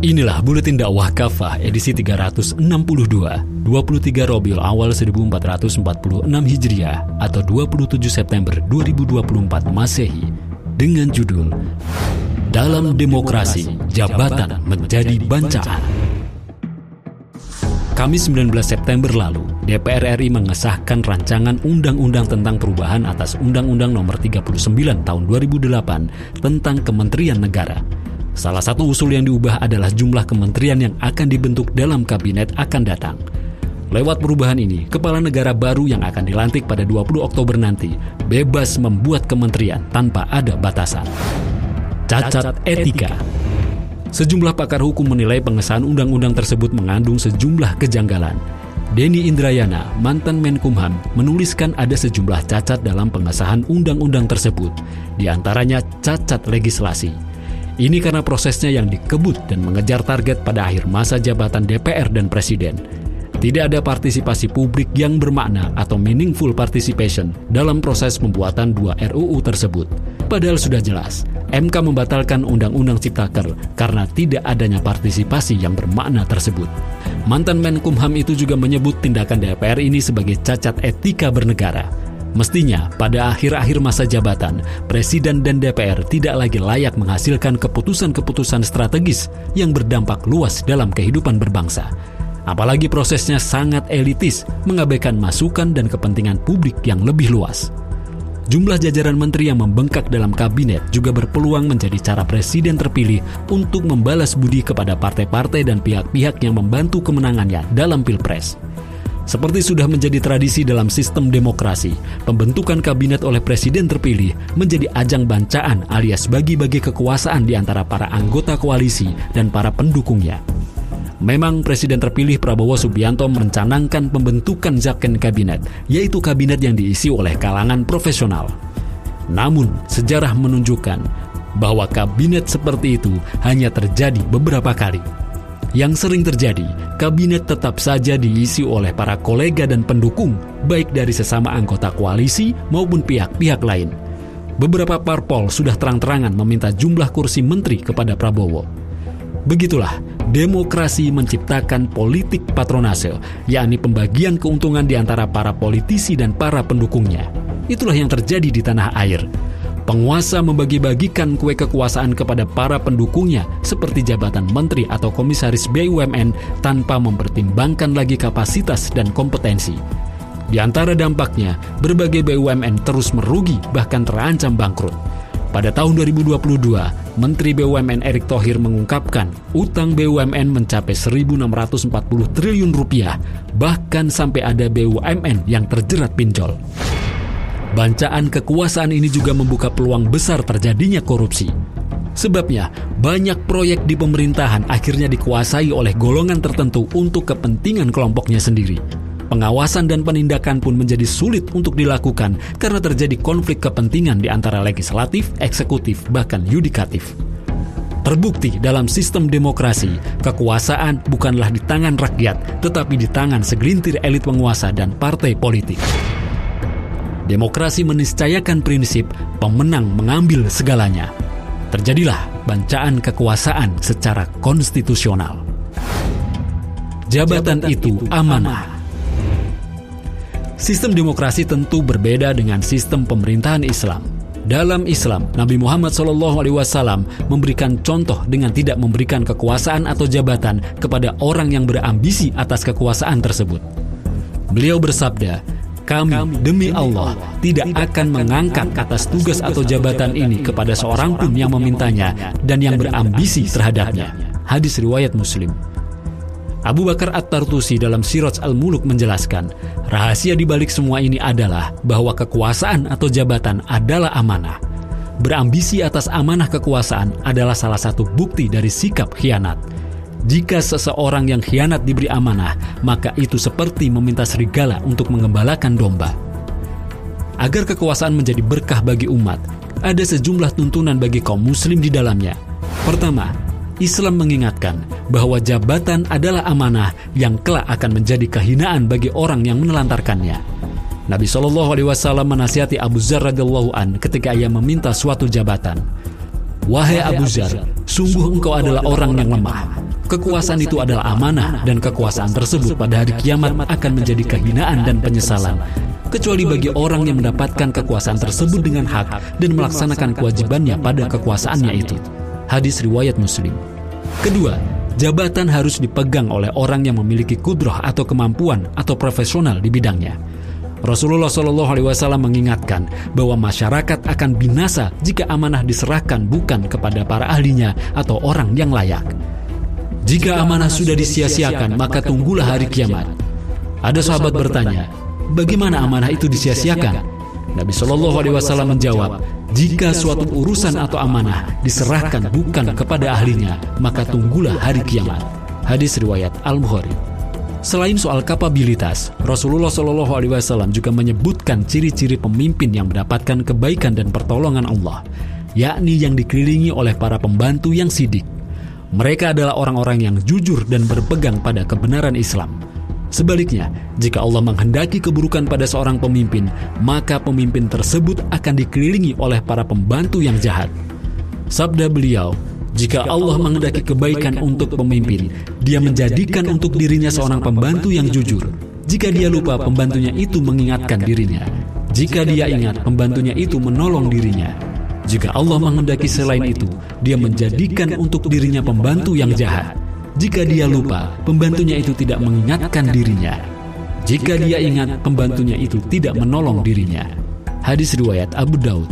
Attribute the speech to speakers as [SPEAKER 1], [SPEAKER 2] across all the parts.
[SPEAKER 1] Inilah Buletin Dakwah Kafah edisi 362, 23 Rabiul Awal 1446 Hijriah atau 27 September 2024 Masehi dengan judul Dalam Demokrasi, Jabatan Menjadi Bancaan. Kamis 19 September lalu, DPR RI mengesahkan rancangan Undang-Undang tentang perubahan atas Undang-Undang Nomor 39 Tahun 2008 tentang Kementerian Negara. Salah satu usul yang diubah adalah jumlah kementerian yang akan dibentuk dalam kabinet akan datang. Lewat perubahan ini, kepala negara baru yang akan dilantik pada 20 Oktober nanti bebas membuat kementerian tanpa ada batasan. Cacat etika. Sejumlah pakar hukum menilai pengesahan undang-undang tersebut mengandung sejumlah kejanggalan. Denny Indrayana, mantan Menkumham, menuliskan ada sejumlah cacat dalam pengesahan undang-undang tersebut, di antaranya cacat legislasi. Ini karena prosesnya yang dikebut dan mengejar target pada akhir masa jabatan DPR dan Presiden. Tidak ada partisipasi publik yang bermakna atau meaningful participation dalam proses pembuatan dua RUU tersebut. Padahal sudah jelas, MK membatalkan Undang-Undang Ciptaker karena tidak adanya partisipasi yang bermakna tersebut. Mantan Menkumham itu juga menyebut tindakan DPR ini sebagai cacat etika bernegara. Mestinya, pada akhir-akhir masa jabatan, Presiden dan DPR tidak lagi layak menghasilkan keputusan-keputusan strategis yang berdampak luas dalam kehidupan berbangsa. Apalagi prosesnya sangat elitis, mengabaikan masukan dan kepentingan publik yang lebih luas. Jumlah jajaran menteri yang membengkak dalam kabinet juga berpeluang menjadi cara Presiden terpilih untuk membalas budi kepada partai-partai dan pihak-pihak yang membantu kemenangannya dalam Pilpres. Seperti sudah menjadi tradisi dalam sistem demokrasi, pembentukan kabinet oleh presiden terpilih menjadi ajang bancaan alias bagi-bagi kekuasaan di antara para anggota koalisi dan para pendukungnya. Memang presiden terpilih Prabowo Subianto merencanakan pembentukan zakon kabinet, yaitu kabinet yang diisi oleh kalangan profesional. Namun, sejarah menunjukkan bahwa kabinet seperti itu hanya terjadi beberapa kali. Yang sering terjadi, kabinet tetap saja diisi oleh para kolega dan pendukung, baik dari sesama anggota koalisi maupun pihak-pihak lain. Beberapa parpol sudah terang-terangan meminta jumlah kursi menteri kepada Prabowo. Begitulah, demokrasi menciptakan politik patronase, yakni pembagian keuntungan di antara para politisi dan para pendukungnya. Itulah yang terjadi di tanah air. Penguasa membagi-bagikan kue kekuasaan kepada para pendukungnya seperti jabatan menteri atau komisaris BUMN tanpa mempertimbangkan lagi kapasitas dan kompetensi. Di antara dampaknya, berbagai BUMN terus merugi bahkan terancam bangkrut. Pada tahun 2022, Menteri BUMN Erick Thohir mengungkapkan utang BUMN mencapai 1.640 triliun rupiah, bahkan sampai ada BUMN yang terjerat pinjol. Bancaan kekuasaan ini juga membuka peluang besar terjadinya korupsi. Sebabnya, banyak proyek di pemerintahan akhirnya dikuasai oleh golongan tertentu untuk kepentingan kelompoknya sendiri. Pengawasan dan penindakan pun menjadi sulit untuk dilakukan karena terjadi konflik kepentingan di antara legislatif, eksekutif, bahkan yudikatif. Terbukti dalam sistem demokrasi, kekuasaan bukanlah di tangan rakyat, tetapi di tangan segelintir elit penguasa dan partai politik. Demokrasi meniscayakan prinsip pemenang mengambil segalanya. Terjadilah bancaan kekuasaan secara konstitusional. Jabatan itu amanah. Sistem demokrasi tentu berbeda dengan sistem pemerintahan Islam. Dalam Islam, Nabi Muhammad SAW memberikan contoh dengan tidak memberikan kekuasaan atau jabatan kepada orang yang berambisi atas kekuasaan tersebut. Beliau bersabda, "Kami, demi Allah, tidak akan mengangkat atas tugas atau jabatan ini kepada seorang pun yang memintanya dan yang berambisi terhadapnya." Hadis riwayat Muslim. Abu Bakar At-Tartusi dalam Siraj Al-Muluk menjelaskan, rahasia di balik semua ini adalah bahwa kekuasaan atau jabatan adalah amanah. Berambisi atas amanah kekuasaan adalah salah satu bukti dari sikap khianat. Jika seseorang yang khianat diberi amanah, maka itu seperti meminta serigala untuk mengembalakan domba. Agar kekuasaan menjadi berkah bagi umat, ada sejumlah tuntunan bagi kaum muslim di dalamnya. Pertama, Islam mengingatkan bahwa jabatan adalah amanah yang kelak akan menjadi kehinaan bagi orang yang menelantarkannya. Nabi SAW menasihati Abu Dzar radhiyallahu an ketika ia meminta suatu jabatan. "Wahai Abu Dzar, sungguh engkau adalah orang yang lemah. Kekuasaan itu adalah amanah dan kekuasaan tersebut pada hari kiamat akan menjadi kehinaan dan penyesalan, kecuali bagi orang yang mendapatkan kekuasaan tersebut dengan hak dan melaksanakan kewajibannya pada kekuasaannya itu. Hadis riwayat Muslim. Kedua, jabatan harus dipegang oleh orang yang memiliki kudrah atau kemampuan atau profesional di bidangnya. Rasulullah SAW mengingatkan bahwa masyarakat akan binasa jika amanah diserahkan bukan kepada para ahlinya atau orang yang layak. Jika amanah sudah disia-siakan, maka tunggulah hari kiamat. Ada sahabat bertanya, bagaimana amanah itu disia-siakan? Nabi SAW menjawab, jika suatu urusan atau amanah diserahkan bukan kepada ahlinya, maka tunggulah hari kiamat. Hadis riwayat Al-Bukhari. Selain soal kapabilitas, Rasulullah SAW juga menyebutkan ciri-ciri pemimpin yang mendapatkan kebaikan dan pertolongan Allah, yakni yang dikelilingi oleh para pembantu yang sidik. Mereka adalah orang-orang yang jujur dan berpegang pada kebenaran Islam. Sebaliknya, jika Allah menghendaki keburukan pada seorang pemimpin, maka pemimpin tersebut akan dikelilingi oleh para pembantu yang jahat. Sabda beliau, jika Allah menghendaki kebaikan untuk pemimpin, Dia menjadikan untuk dirinya seorang pembantu yang jujur. Jika dia lupa, pembantunya itu mengingatkan dirinya. Jika dia ingat, pembantunya itu menolong dirinya. Jika Allah menghendaki selain itu, Dia menjadikan untuk dirinya pembantu yang jahat. Jika dia lupa, pembantunya itu tidak mengingatkan dirinya. Jika dia ingat, pembantunya itu tidak menolong dirinya. Hadis riwayat Abu Daud.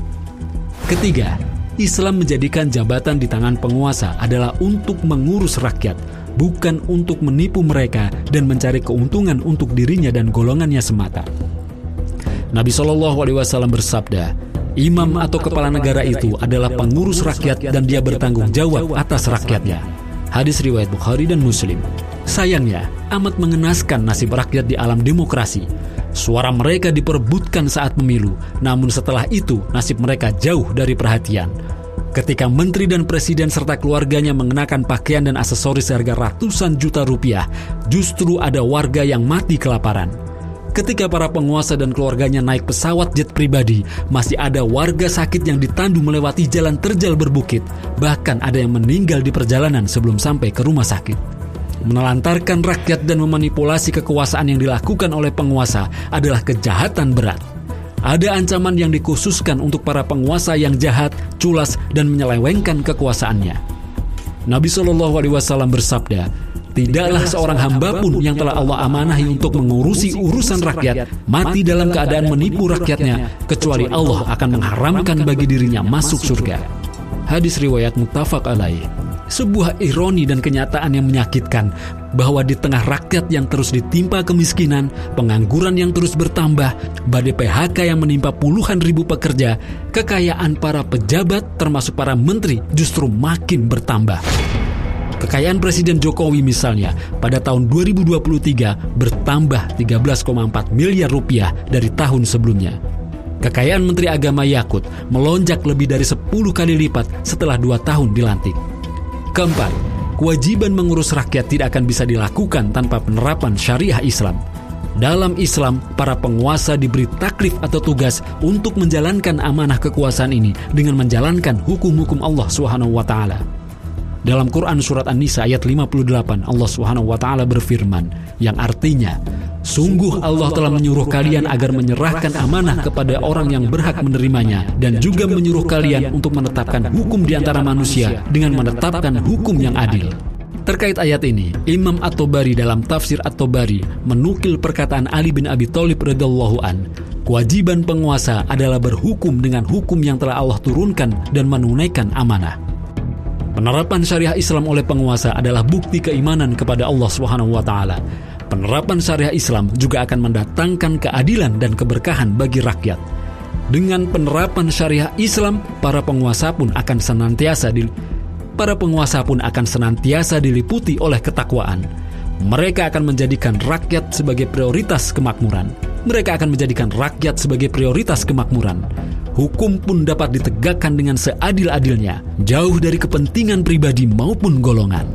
[SPEAKER 1] Ketiga, Islam menjadikan jabatan di tangan penguasa adalah untuk mengurus rakyat, bukan untuk menipu mereka dan mencari keuntungan untuk dirinya dan golongannya semata. Nabi SAW bersabda, imam atau kepala negara itu adalah pengurus rakyat dan dia bertanggung jawab atas rakyatnya. Hadis riwayat Bukhari dan Muslim. Sayangnya, amat mengenaskan nasib rakyat di alam demokrasi. Suara mereka diperebutkan saat pemilu, namun setelah itu nasib mereka jauh dari perhatian. Ketika menteri dan presiden serta keluarganya mengenakan pakaian dan aksesoris harga ratusan juta rupiah, justru ada warga yang mati kelaparan. Ketika para penguasa dan keluarganya naik pesawat jet pribadi, masih ada warga sakit yang ditandu melewati jalan terjal berbukit. Bahkan ada yang meninggal di perjalanan sebelum sampai ke rumah sakit. Menelantarkan rakyat dan memanipulasi kekuasaan yang dilakukan oleh penguasa adalah kejahatan berat. Ada ancaman yang dikhususkan untuk para penguasa yang jahat, culas, dan menyelewengkan kekuasaannya. Nabi SAW bersabda, tidaklah seorang hamba pun yang telah Allah amanahi untuk mengurusi urusan rakyat mati dalam keadaan menipu rakyatnya, kecuali Allah akan mengharamkan bagi dirinya masuk surga. Hadis riwayat muttafaq alaih. Sebuah ironi dan kenyataan yang menyakitkan bahwa di tengah rakyat yang terus ditimpa kemiskinan, pengangguran yang terus bertambah, badai PHK yang menimpa puluhan ribu pekerja, kekayaan para pejabat termasuk para menteri justru makin bertambah. Kekayaan Presiden Jokowi misalnya pada tahun 2023 bertambah 13,4 miliar rupiah dari tahun sebelumnya. Kekayaan Menteri Agama Yakut melonjak lebih dari 10 kali lipat setelah 2 tahun dilantik. Keempat, kewajiban mengurus rakyat tidak akan bisa dilakukan tanpa penerapan syariah Islam. Dalam Islam, para penguasa diberi taklif atau tugas untuk menjalankan amanah kekuasaan ini dengan menjalankan hukum-hukum Allah SWT. Dalam Quran Surat An-Nisa ayat 58, Allah SWT berfirman, yang artinya, sungguh Allah telah menyuruh kalian agar menyerahkan amanah kepada orang yang berhak menerimanya, dan juga menyuruh kalian untuk menetapkan hukum di antara manusia dengan menetapkan hukum yang adil. Terkait ayat ini, Imam At-Tabari dalam tafsir At-Tabari menukil perkataan Ali bin Abi Thalib radhiyallahu an, kewajiban penguasa adalah berhukum dengan hukum yang telah Allah turunkan dan menunaikan amanah. Penerapan syariah Islam oleh penguasa adalah bukti keimanan kepada Allah SWT. Penerapan syariah Islam juga akan mendatangkan keadilan dan keberkahan bagi rakyat. Dengan penerapan syariah Islam, para penguasa pun akan senantiasa diliputi oleh ketakwaan. Mereka akan menjadikan rakyat sebagai prioritas kemakmuran. Hukum pun dapat ditegakkan dengan seadil-adilnya, jauh dari kepentingan pribadi maupun golongan.